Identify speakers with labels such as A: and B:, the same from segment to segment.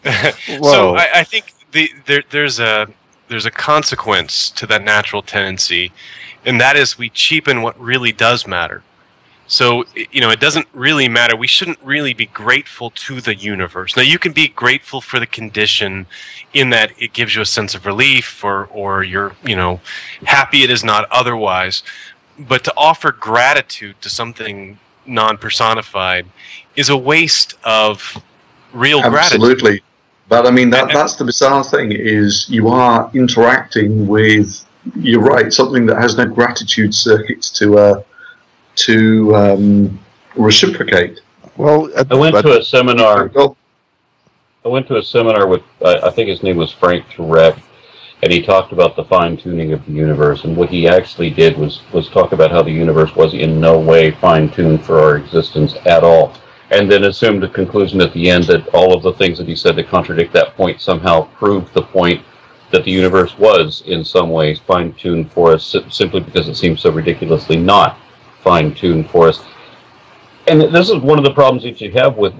A: So I think there's a consequence to that natural tendency, and that is we cheapen what really does matter. So, it doesn't really matter. We shouldn't really be grateful to the universe. Now, you can be grateful for the condition in that it gives you a sense of relief, or you're, happy it is not otherwise. But to offer gratitude to something non-personified is a waste of real gratitude.
B: Absolutely. But I mean, that's the bizarre thing, is you are interacting with, you're right, something that has no gratitude circuits to reciprocate.
C: Well,
D: I went to a seminar. I went to a seminar with, I think his name was Frank Turek, and he talked about the fine-tuning of the universe. And what he actually did was talk about how the universe was in no way fine-tuned for our existence at all, and then assumed a conclusion at the end that all of the things that he said to contradict that point somehow proved the point that the universe was in some ways fine-tuned for us, simply because it seems so ridiculously not fine-tuned for us. And this is one of the problems that you have with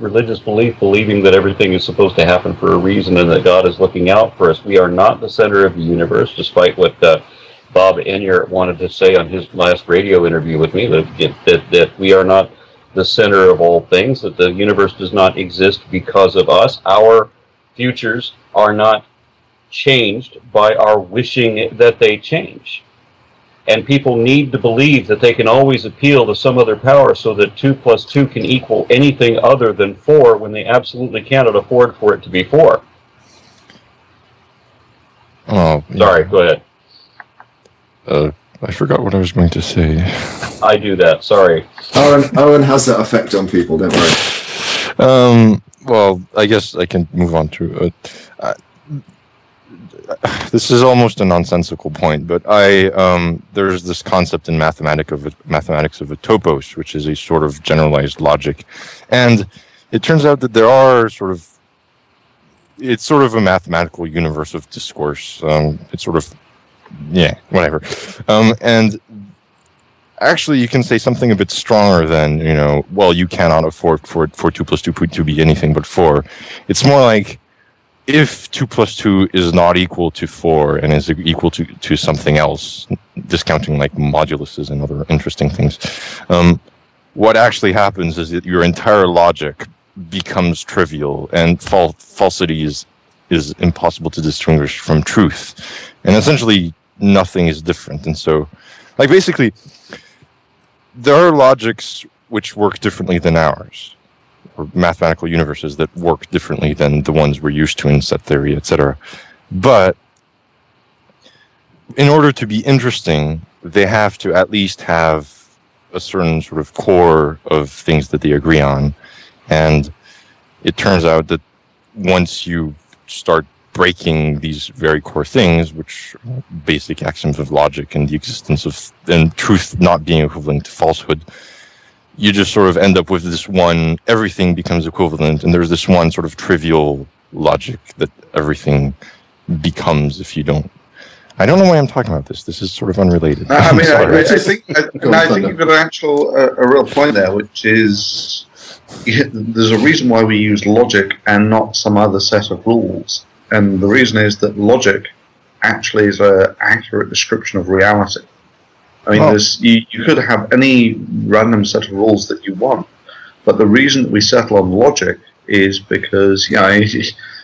D: religious belief, believing that everything is supposed to happen for a reason and that God is looking out for us. We are not the center of the universe, despite what Bob Enyart wanted to say on his last radio interview with me, that we are not the center of all things, that the universe does not exist because of us. Our futures are not changed by our wishing that they change. And people need to believe that they can always appeal to some other power so that 2 + 2 can equal anything other than 4 when they absolutely cannot afford for it to be 4.
C: Oh, yeah.
D: Sorry, go ahead.
C: I forgot what I was going to say.
D: I do that, sorry.
E: Owen has that effect on people, don't worry.
C: Well, I guess I can move on to this is almost a nonsensical point, but there's this concept in mathematics of a topos, which is a sort of generalized logic, and it turns out that there are it's sort of a mathematical universe of discourse. It's sort of, whatever, and actually you can say something a bit stronger than, well, you cannot afford for 2 + 2 to be anything but 4. It's more like, if 2 + 2 is not equal to 4 and is equal to something else, discounting like moduluses and other interesting things, what actually happens is that your entire logic becomes trivial, and falsity is impossible to distinguish from truth, and essentially nothing is different. And so, like, basically, there are logics which work differently than ours, or mathematical universes that work differently than the ones we're used to in set theory, etc. But in order to be interesting, they have to at least have a certain sort of core of things that they agree on. And it turns out that once you start breaking these very core things, which are basic axioms of logic and the existence of truth not being equivalent to falsehood, you just sort of end up with this one, everything becomes equivalent, and there's this one sort of trivial logic that everything becomes if you don't. I don't know why I'm talking about this. This is sort of unrelated.
B: I think you've got a real point there, which is there's a reason why we use logic and not some other set of rules. And the reason is that logic actually is an accurate description of reality. I mean, you could have any random set of rules that you want, but the reason that we settle on logic is because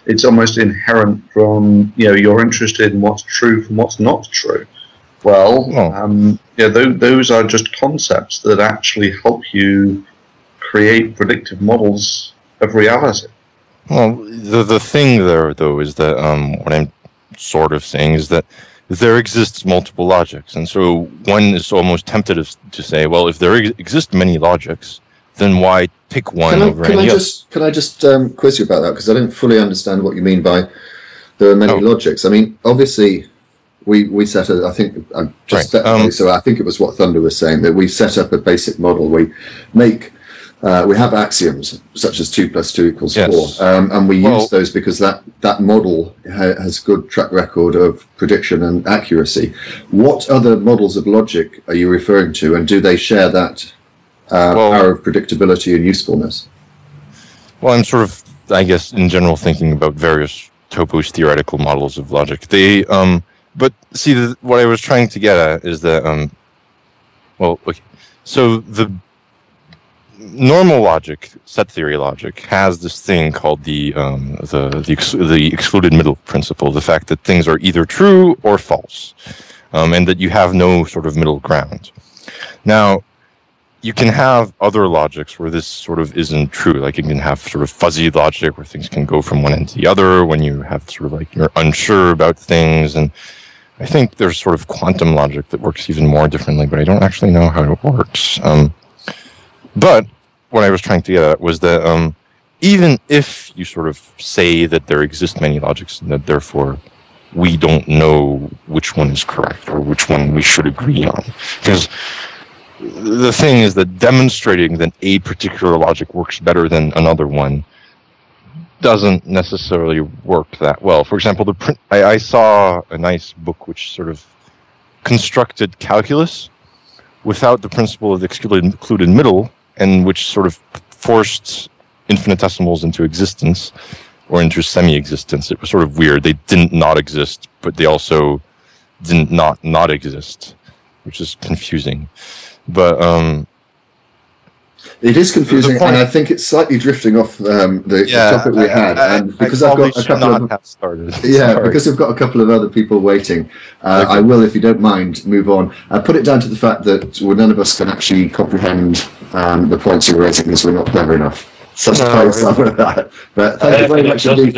B: it's almost inherent from you're interested in what's true from what's not true. Well, those are just concepts that actually help you create predictive models of reality.
C: Well, the thing there, though, is that what I'm sort of saying is that there exists multiple logics, and so one is almost tempted to say, well, if there exist many logics, then why pick one over any other?
E: Can I just quiz you about that, because I don't fully understand what you mean by there are many logics. I mean, obviously, we set a, I think, so I think it was what Thunder was saying, that we set up a basic model. We make we have axioms such as 2 + 2 = 4, and we use those because that model has good track record of prediction and accuracy. What other models of logic are you referring to, and do they share that power of predictability and usefulness?
C: Well, I'm sort of I guess, in general, thinking about various topos theoretical models of logic. They, but see, what I was trying to get at is that, well, okay. So the normal logic, set theory logic, has this thing called the excluded middle principle, the fact that things are either true or false, and that you have no sort of middle ground. Now, you can have other logics where this sort of isn't true. Like you can have sort of fuzzy logic where things can go from one end to the other when you have sort of like you're unsure about things. And I think there's sort of quantum logic that works even more differently, but I don't actually know how it works. But what I was trying to get at was that even if you sort of say that there exist many logics and that therefore we don't know which one is correct or which one we should agree on, because the thing is that demonstrating that a particular logic works better than another one doesn't necessarily work that well. For example, I saw a nice book which sort of constructed calculus without the principle of the excluded middle, and which sort of forced infinitesimals into existence or into semi-existence. It was sort of weird. They didn't not exist, but they also didn't not exist, which is confusing. But
E: it is confusing, and I think it's slightly drifting off the topic we had. And because I've got a couple of because we've got a couple of other people waiting, I will, if you don't mind, move on. I put it down to the fact that none of us can actually comprehend the points you're raising because we're not clever enough. Sometimes that. But thank you very much indeed.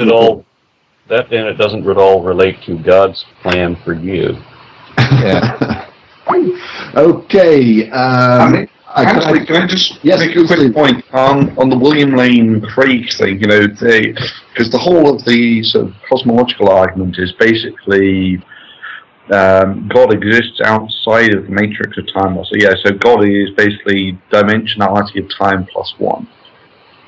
D: That then it doesn't at all relate to God's plan for you.
C: yeah.
E: Okay.
B: Actually, can I just make a quick point on the William Lane Craig thing? You know, because the whole of the sort of cosmological argument is basically God exists outside of the matrix of time. So yeah, so God is basically dimensionality of time plus one.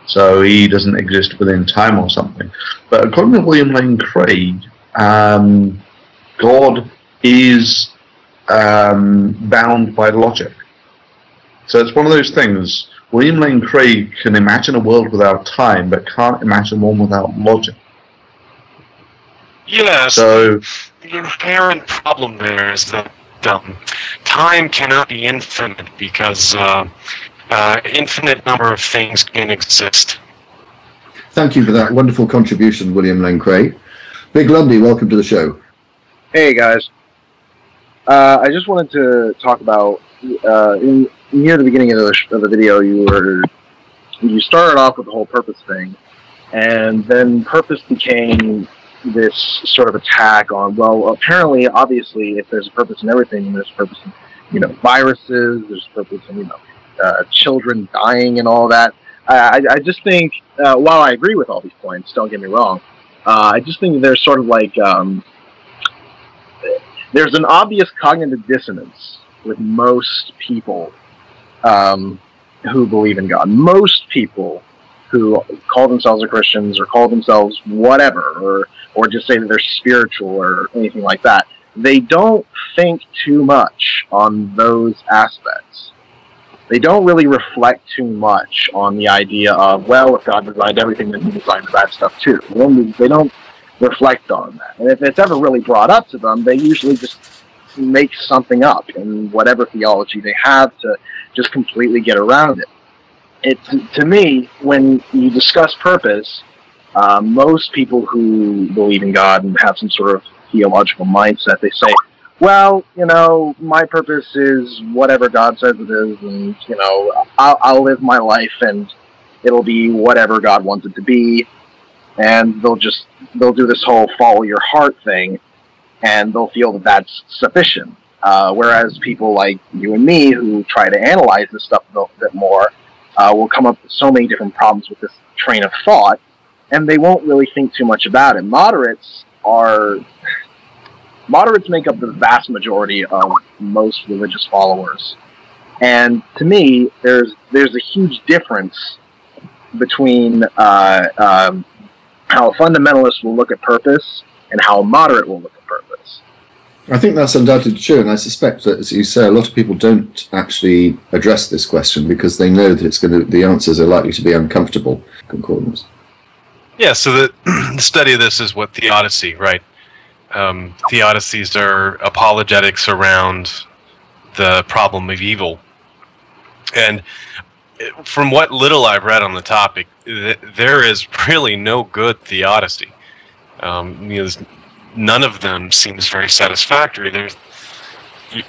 B: So he doesn't exist within time or something. But according to William Lane Craig, God is bound by logic. So it's one of those things. William Lane Craig can imagine a world without time, but can't imagine one without logic.
A: Yes.
B: So
A: the inherent problem there is that time cannot be infinite because infinite number of things can exist.
E: Thank you for that wonderful contribution, William Lane Craig. Big Lundy, welcome to the show.
F: Hey guys. I just wanted to talk about near the beginning of the video, you started off with the whole purpose thing, and then purpose became this sort of attack on, well, apparently, obviously, if there's a purpose in everything, there's a purpose in, viruses, there's a purpose in, children dying and all that. I just think, while I agree with all these points, don't get me wrong, I just think there's sort of like, there's an obvious cognitive dissonance with most people who believe in God. Most people who call themselves a Christians or call themselves whatever, or just say that they're spiritual or anything like that, they don't think too much on those aspects. They don't really reflect too much on the idea of, well, if God designed everything, then he designed the bad stuff too. They don't reflect on that. And if it's ever really brought up to them, they usually just make something up in whatever theology they have to just completely get around it. To me, when you discuss purpose, most people who believe in God and have some sort of theological mindset, they say, well, my purpose is whatever God says it is, and, I'll live my life and it'll be whatever God wants it to be, and they'll do this whole follow your heart thing, and they'll feel that that's sufficient. Whereas people like you and me who try to analyze this stuff a bit more will come up with so many different problems with this train of thought, and they won't really think too much about it. Moderates make up the vast majority of most religious followers. And to me, there's a huge difference between how a fundamentalist will look at purpose and how a moderate will look at purpose.
E: I think that's undoubtedly true, and I suspect that, as you say, a lot of people don't actually address this question because they know that the answers are likely to be uncomfortable. Concordance.
A: Yeah, so the study of this is what Theodicy, right? Theodicies are apologetics around the problem of evil. And from what little I've read on the topic, there is really no good theodicy. None of them seems very satisfactory.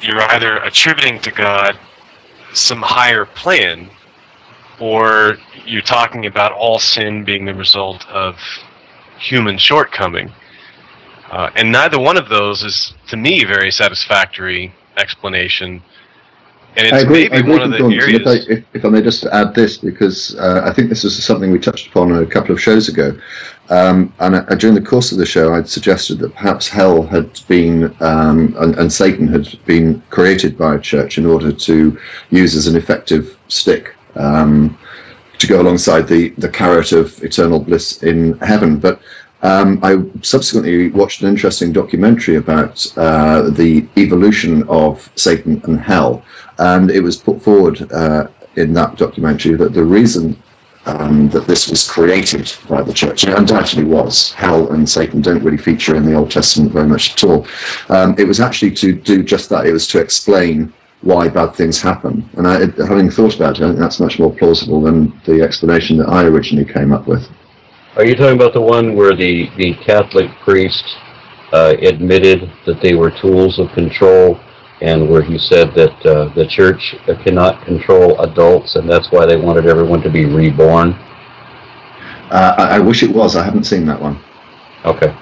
A: You're either attributing to God some higher plan, or you're talking about all sin being the result of human shortcoming. And neither one of those is, to me, a very satisfactory explanation. And it's maybe one of the areas...
E: If I may just add this, because I think this is something we touched upon a couple of shows ago. And during the course of the show, I'd suggested that perhaps hell had been, and Satan had been created by a church in order to use as an effective stick to go alongside the carrot of eternal bliss in heaven. But I subsequently watched an interesting documentary about the evolution of Satan and hell, and it was put forward in that documentary that the reason that this was created by the church, and it undoubtedly was, hell and Satan don't really feature in the Old Testament very much at all. It was actually to do just that. It was to explain why bad things happen. And having thought about it, I think that's much more plausible than the explanation that I originally came up with.
D: Are you talking about the one where the Catholic priest admitted that they were tools of control, and where he said that the church cannot control adults, and that's why they wanted everyone to be reborn?
E: I wish it was. I haven't seen that one.
D: Okay.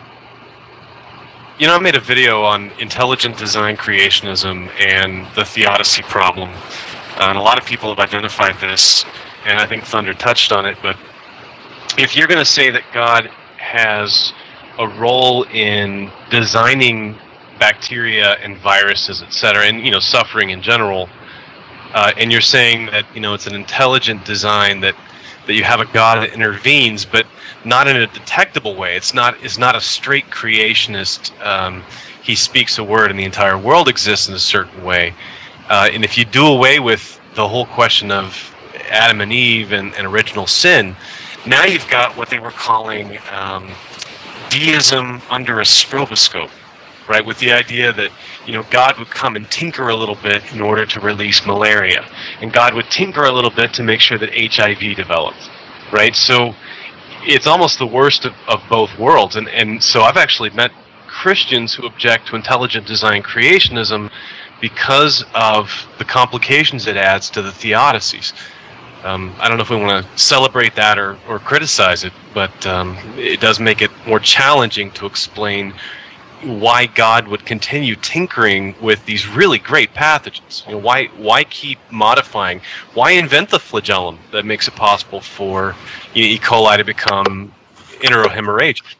A: You know, I made a video on intelligent design creationism and the theodicy problem. And a lot of people have identified this, and I think Thunder touched on it, but if you're going to say that God has a role in designing bacteria and viruses, etc., and suffering in general, and you're saying that it's an intelligent design, that you have a God that intervenes, but not in a detectable way. It's not a straight creationist. He speaks a word, and the entire world exists in a certain way. And if you do away with the whole question of Adam and Eve and original sin, now you've got what they were calling deism under a stroboscope, right? With the idea that God would come and tinker a little bit in order to release malaria, and God would tinker a little bit to make sure that HIV developed, right? So it's almost the worst of both worlds, and so I've actually met Christians who object to intelligent design creationism because of the complications it adds to the theodicies. I don't know if we want to celebrate that or criticize it, but it does make it more challenging to explain why God would continue tinkering with these really great pathogens. Why keep modifying? Why invent the flagellum that makes it possible for E. coli to become enterohemorrhagic?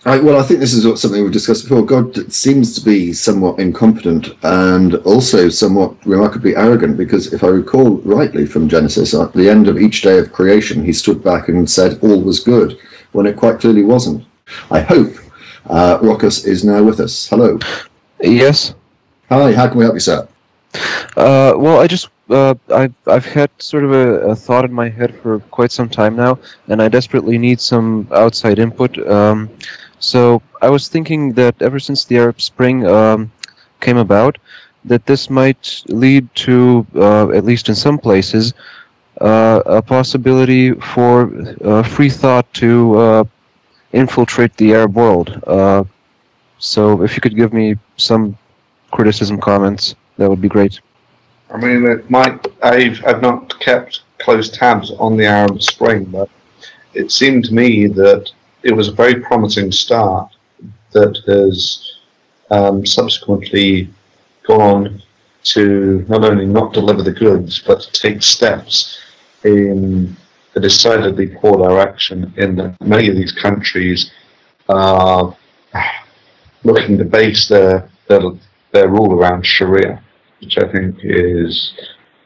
E: Well, I think this is something we've discussed before. God seems to be somewhat incompetent and also somewhat remarkably arrogant, because if I recall rightly from Genesis, at the end of each day of creation, he stood back and said all was good, when it quite clearly wasn't. I hope Rockus is now with us. Hello.
G: Yes.
E: Hi, how can we help you, sir?
G: Well, I've had sort of a thought in my head for quite some time now, and I desperately need some outside input. So I was thinking that ever since the Arab Spring came about, that this might lead to, at least in some places, a possibility for free thought to infiltrate the Arab world. So if you could give me some criticism comments, that would be great.
B: I mean, I've not kept close tabs on the Arab Spring, but it seemed to me that it was a very promising start that has subsequently gone on to not only not deliver the goods, but to take steps in a decidedly poor direction, in that many of these countries are looking to base their rule around Sharia, which I think is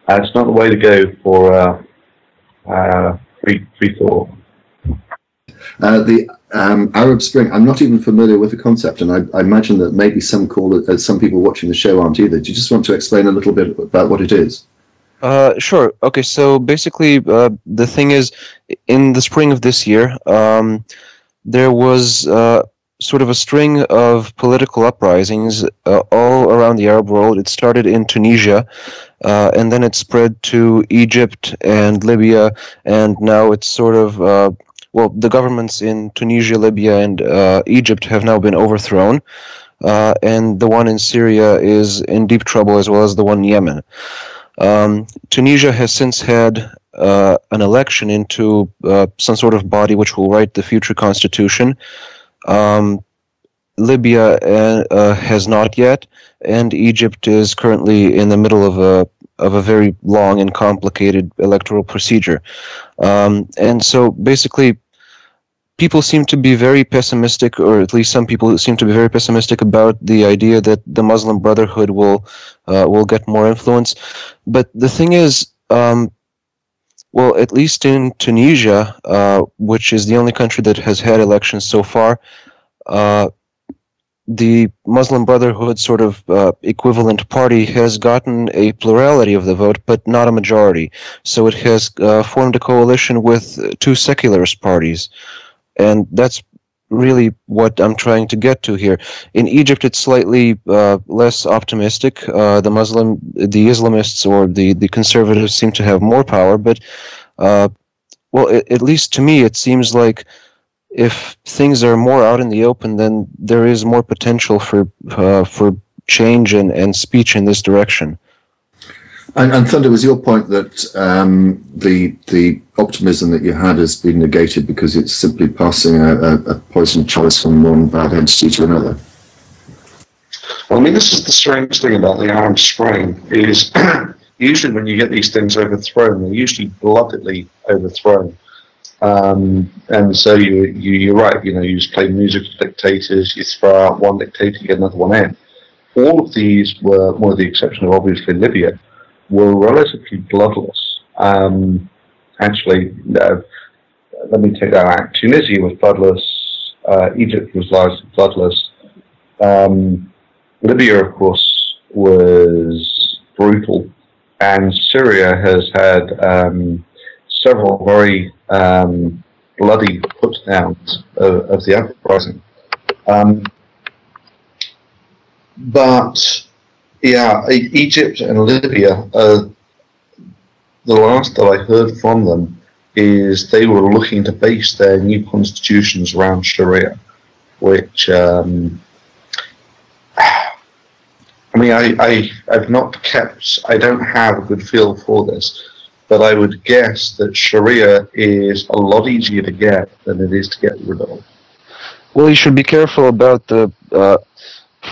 B: it's not the way to go for free thought.
E: The Arab Spring, I'm not even familiar with the concept, and I imagine that maybe some people watching the show aren't either. Do you just want to explain a little bit about what it is?
G: Sure. Okay, so basically, the thing is, in the spring of this year, there was sort of a string of political uprisings all around the Arab world. It started in Tunisia, and then it spread to Egypt and Libya, and now it's sort of, well, the governments in Tunisia, Libya, and Egypt have now been overthrown, and the one in Syria is in deep trouble, as well as the one in Yemen. Tunisia has since had an election into some sort of body which will write the future constitution. Libya has not yet, and Egypt is currently in the middle of a very long and complicated electoral procedure. And so basically, people seem to be very pessimistic, or at least some people seem to be very pessimistic about the idea that the Muslim Brotherhood will get more influence. But the thing is, well, at least in Tunisia, which is the only country that has had elections so far, the Muslim Brotherhood sort of equivalent party has gotten a plurality of the vote, but not a majority. So it has formed a coalition with two secularist parties. And that's really what I'm trying to get to here. In Egypt, it's slightly less optimistic. The Islamists or the conservatives seem to have more power, but well, at least to me, it seems like if things are more out in the open, then there is more potential for change and speech in this direction.
E: And Thunder, was your point that the optimism that you had has been negated because it's simply passing a poison chalice from one bad entity to another?
B: Well, I mean, this is the strange thing about the Arab Spring is usually when you get these things overthrown, they're usually bloodily overthrown. And so you're right, you know, you just play music with dictators, you throw out one dictator, you get another one in. All of these were, with the exception of obviously Libya, were relatively bloodless. Actually, let me take that out. Tunisia was bloodless, Egypt was largely bloodless. Libya, of course, was brutal, and Syria has had several very bloody put-downs of the uprising. But yeah, Egypt and Libya, the last that I heard from them is they were looking to base their new constitutions around Sharia, which, I mean, I've not kept, I don't have a good feel for this, but I would guess that Sharia is a lot easier to get than it is to get rid of.
G: Well, you should be careful about the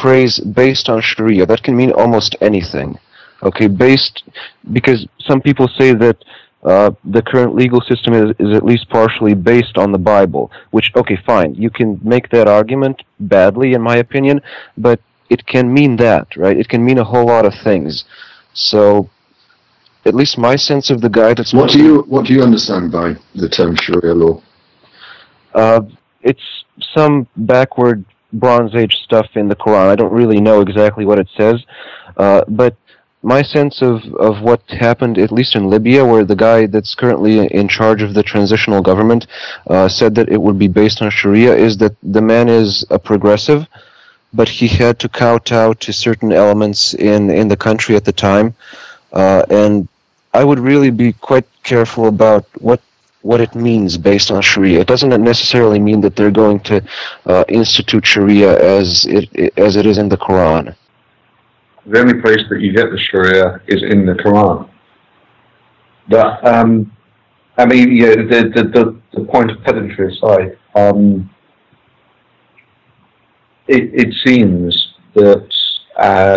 G: phrase based on Sharia. That can mean almost anything. Okay, based, because some people say that the current legal system is at least partially based on the Bible, which, okay, fine, you can make that argument badly, in my opinion, but it can mean that, right? It can mean a whole lot of things. So, at least my sense of the guy that's...
E: What do you understand by the term Sharia law?
G: It's some backward Bronze Age stuff in the Quran. I don't really know exactly what it says, but my sense of what happened, at least in Libya, where the guy that's currently in charge of the transitional government said that it would be based on Sharia, is that the man is a progressive, but he had to kowtow to certain elements in the country at the time, and I would really be quite careful about what it means based on Sharia. It doesn't necessarily mean that they're going to institute Sharia as it is in the Quran.
B: The only place that you get the Sharia is in the Quran. But I mean, yeah, the point of pedantry aside, it seems that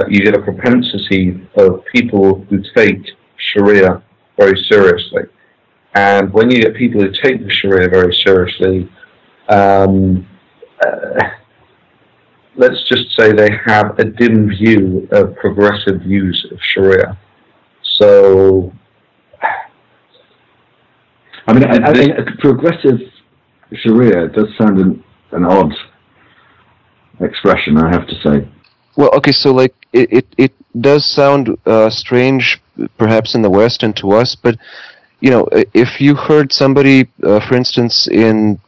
B: you get a propensity of people who take Sharia very seriously. And when you get people who take the Sharia very seriously, let's just say they have a dim view of progressive views of Sharia. So,
E: I mean, I think progressive Sharia does sound an odd expression, I have to say.
G: Well, okay, so like it does sound strange, perhaps in the West and to us, but you know, if you heard somebody, for instance, in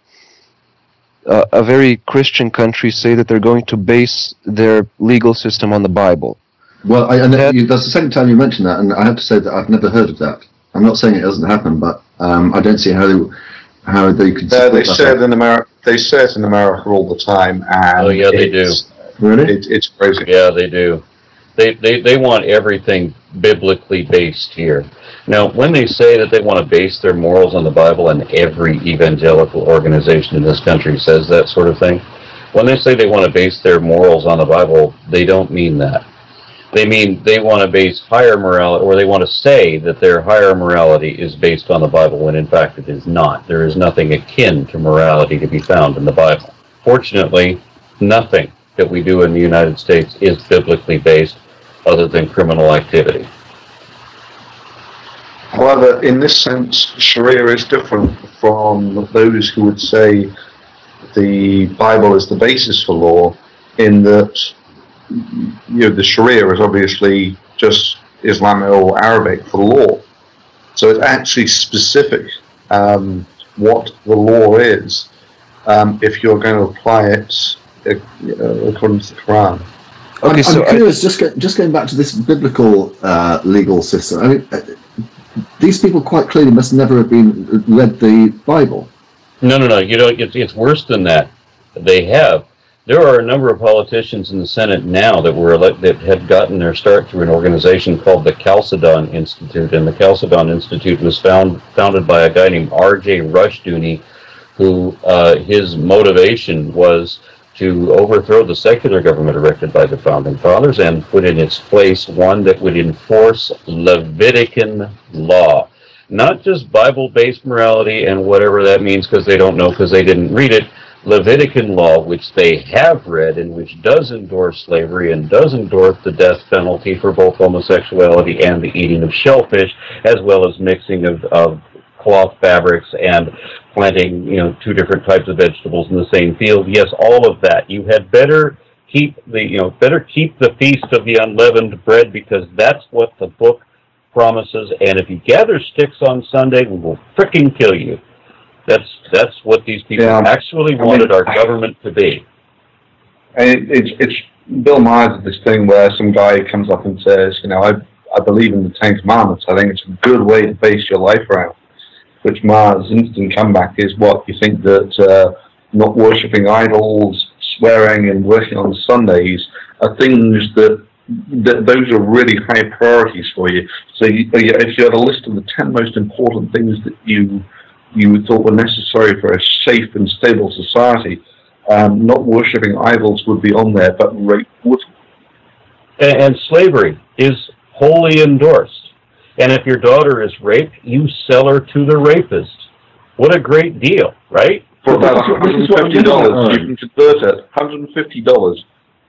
G: a very Christian country say that they're going to base their legal system on the Bible.
E: Well, that's the second time you mentioned that, and I have to say that I've never heard of that. I'm not saying it doesn't happen, but I don't see how they could.
B: They say it in America. They say it in America all the time, and
D: oh yeah, they do.
E: Really?
B: It's crazy.
D: Yeah, they do. They want everything biblically based here. Now, when they say that they want to base their morals on the Bible, and every evangelical organization in this country says that sort of thing, when they say they want to base their morals on the Bible, they don't mean that. They mean they want to base higher morality, or they want to say that their higher morality is based on the Bible, when in fact it is not. There is nothing akin to morality to be found in the Bible. Fortunately, nothing that we do in the United States is biblically based other than criminal activity.
B: However, in this sense, Sharia is different from those who would say the Bible is the basis for law, in that the Sharia is obviously just Islamic or Arabic for law. So it's actually specific what the law is if you're going to apply it according to the Quran.
E: Okay, I'm curious, just going back to this biblical legal system. I mean, these people quite clearly must never have read the Bible.
D: No. It's worse than that. They have. There are a number of politicians in the Senate now that had gotten their start through an organization called the Chalcedon Institute, and the Chalcedon Institute was founded by a guy named R.J. Rushdoony, who his motivation was to overthrow the secular government erected by the Founding Fathers and put in its place one that would enforce Levitican law. Not just Bible-based morality and whatever that means, because they don't know, because they didn't read it. Levitican law, which they have read, and which does endorse slavery and does endorse the death penalty for both homosexuality and the eating of shellfish, as well as mixing of cloth fabrics and planting, two different types of vegetables in the same field. Yes, all of that. You had better keep the feast of the unleavened bread, because that's what the book promises. And if you gather sticks on Sunday, we will frickin' kill you. That's what these people actually wanted our government to be.
B: It's Bill Maher did this thing where some guy comes up and says, I believe in the Ten Commandments. I think it's a good way to base your life around. Which Maher's instant comeback is, what, you think that not worshipping idols, swearing, and working on Sundays are things that those are really high priorities for you. So if you had a list of the 10 most important things that you thought were necessary for a safe and stable society, not worshipping idols would be on there, but rape wouldn't.
D: And slavery is wholly endorsed. And if your daughter is raped, you sell her to the rapist. What a great deal, right?
B: For about $150, you can convert it. $150.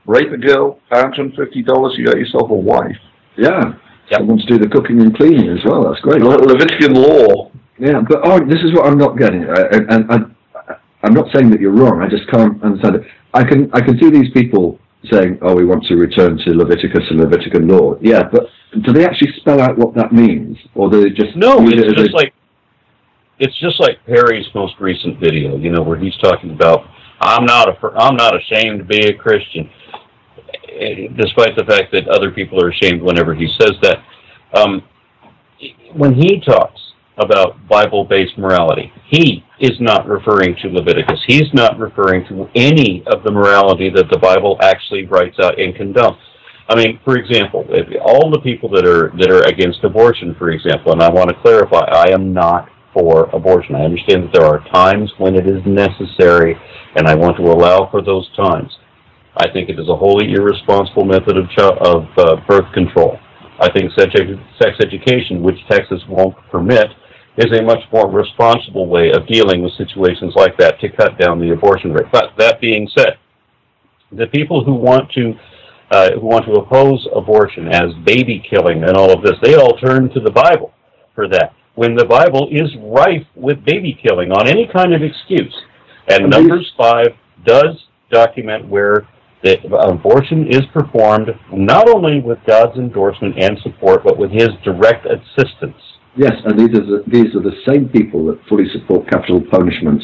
B: Rape a girl, $150, you got yourself a wife.
E: Yeah. Someone to do the cooking and cleaning as well. That's great.
B: Levitican law.
E: Yeah, but this is what I'm not getting. And I'm not saying that you're wrong. I just can't understand it. I can see these people saying, "Oh, we want to return to Leviticus and Levitican law." Yeah, but do they actually spell out what that means, or do they just
D: it's just like Perry's most recent video, where he's talking about, I'm not ashamed to be a Christian, despite the fact that other people are ashamed whenever he says that. When he talks about Bible-based morality, he is not referring to Leviticus. He's not referring to any of the morality that the Bible actually writes out and condones. I mean, for example, all the people that are against abortion, for example, and I want to clarify, I am not for abortion. I understand that there are times when it is necessary, and I want to allow for those times. I think it is a wholly irresponsible method of birth control. I think sex education, which Texas won't permit, is a much more responsible way of dealing with situations like that to cut down the abortion rate. But that being said, the people who want to oppose abortion as baby killing and all of this, they all turn to the Bible for that, when the Bible is rife with baby killing on any kind of excuse. And Numbers 5 does document where that abortion is performed not only with God's endorsement and support, but with His direct assistance.
H: Yes, and these are the same people that fully support capital punishment.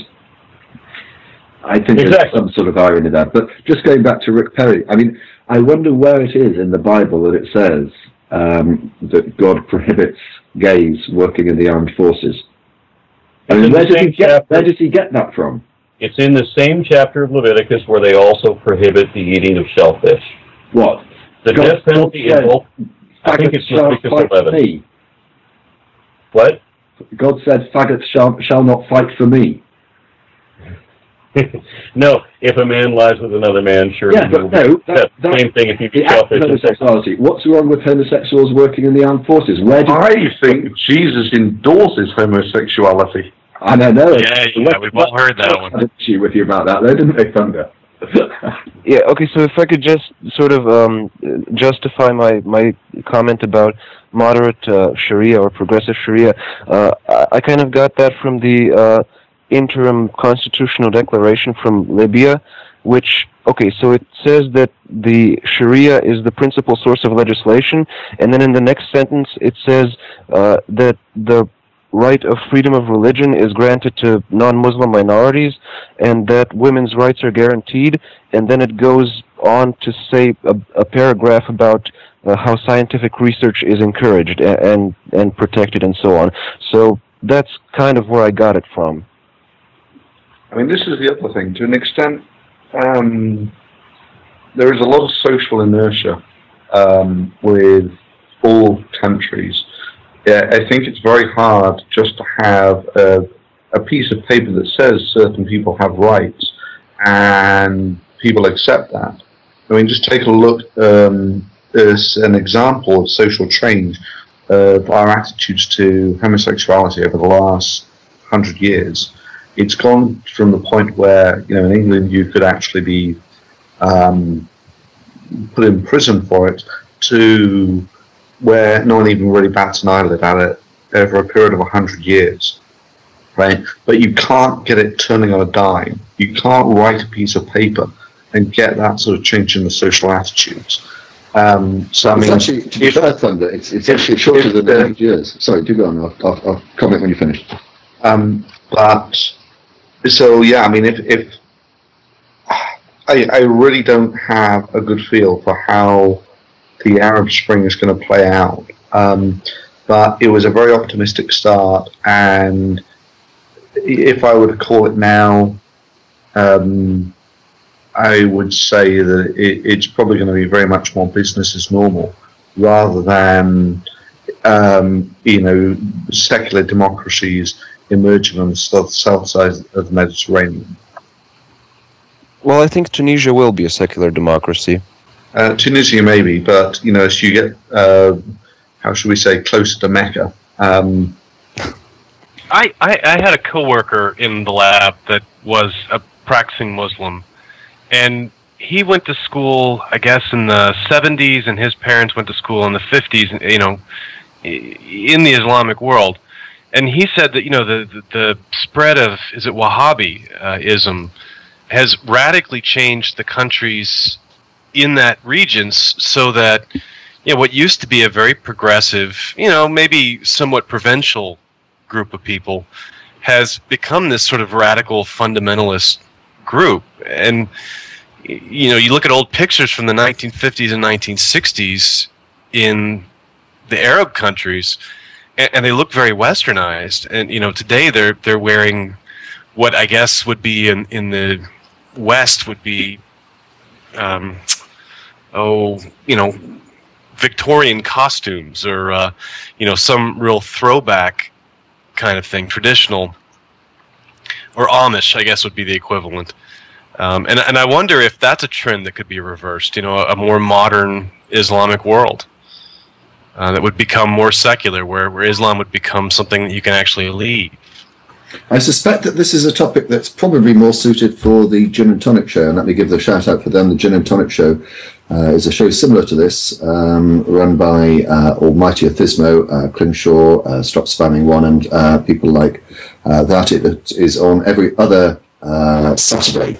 H: I think there's some sort of irony there. But just going back to Rick Perry, I mean, I wonder where it is in the Bible that it says that God prohibits gays working in the armed forces. I mean, where does he get that from?
D: It's in the same chapter of Leviticus where they also prohibit the eating of shellfish.
H: What?
D: The death penalty is both. I think it's Leviticus 11. What?
H: God said, faggots shall not fight for me.
D: No, if a man lies with another man, sure.
H: Yeah, but no,
D: that's the same thing if you eat shellfish.
H: Homosexuality. What's wrong with homosexuals working in the armed forces?
B: I think Jesus endorses homosexuality.
H: I don't know.
A: Yeah, we've all heard that one.
H: I had issue with you about that, though, didn't they, Thunder?
G: Yeah, okay, so if I could just sort of justify my comment about moderate Sharia or progressive Sharia, I kind of got that from the interim constitutional declaration from Libya, which, okay, so it says that the Sharia is the principal source of legislation, and then in the next sentence it says that the right of freedom of religion is granted to non-Muslim minorities, and that women's rights are guaranteed, and then it goes on to say a paragraph about how scientific research is encouraged and protected and so on. So that's kind of where I got it from.
B: I mean, this is the other thing. To an extent, there is a lot of social inertia with all countries. Yeah, I think it's very hard just to have a piece of paper that says certain people have rights and people accept that. I mean, just take a look as an example of social change of our attitudes to homosexuality over the last 100 years. It's gone from the point where, you know, in England you could actually be put in prison for it to where no one even really bats an eyelid at it over a period of 100 years, right? But you can't get it turning on a dime. You can't write a piece of paper and get that sort of change in the social attitudes. So I mean,
H: actually, to be fair, Thunder, it's actually shorter than 100 years. Sorry, do go on. I'll comment when you finish.
B: But so yeah, I mean, if I really don't have a good feel for how the Arab Spring is going to play out, but it was a very optimistic start, and if I were to call it now, I would say that it's probably going to be very much more business as normal, rather than you know, secular democracies emerging on the south side of the Mediterranean.
G: Well, I think Tunisia will be a secular democracy.
B: Tunisia maybe, but you know, as you get, how should we say, closer to Mecca.
A: I had a coworker in the lab that was a practicing Muslim, and he went to school, I guess, in the 70s, and his parents went to school in the 50s, you know, in the Islamic world. And he said that, you know, the spread of, is it Wahhabi-ism, has radically changed the countries in that region, so that, you know, what used to be a very progressive, you know, maybe somewhat provincial group of people has become this sort of radical fundamentalist group. And, you know, you look at old pictures from the 1950s and 1960s in the Arab countries, and they look very westernized. And, you know, today they're wearing what I guess would be in the West would be you know, Victorian costumes, or you know, some real throwback kind of thing, traditional, or Amish, I guess would be the equivalent. And I wonder if that's a trend that could be reversed. You know, a more modern Islamic world that would become more secular, where Islam would become something that you can actually lead.
H: I suspect that this is a topic that's probably more suited for the Gin and Tonic Show, and let me give the shout out for them. The Gin and Tonic Show is a show similar to this, run by Almighty Athismo, Clinshaw, Stop Spamming One, and people like that. It is on every other Saturday.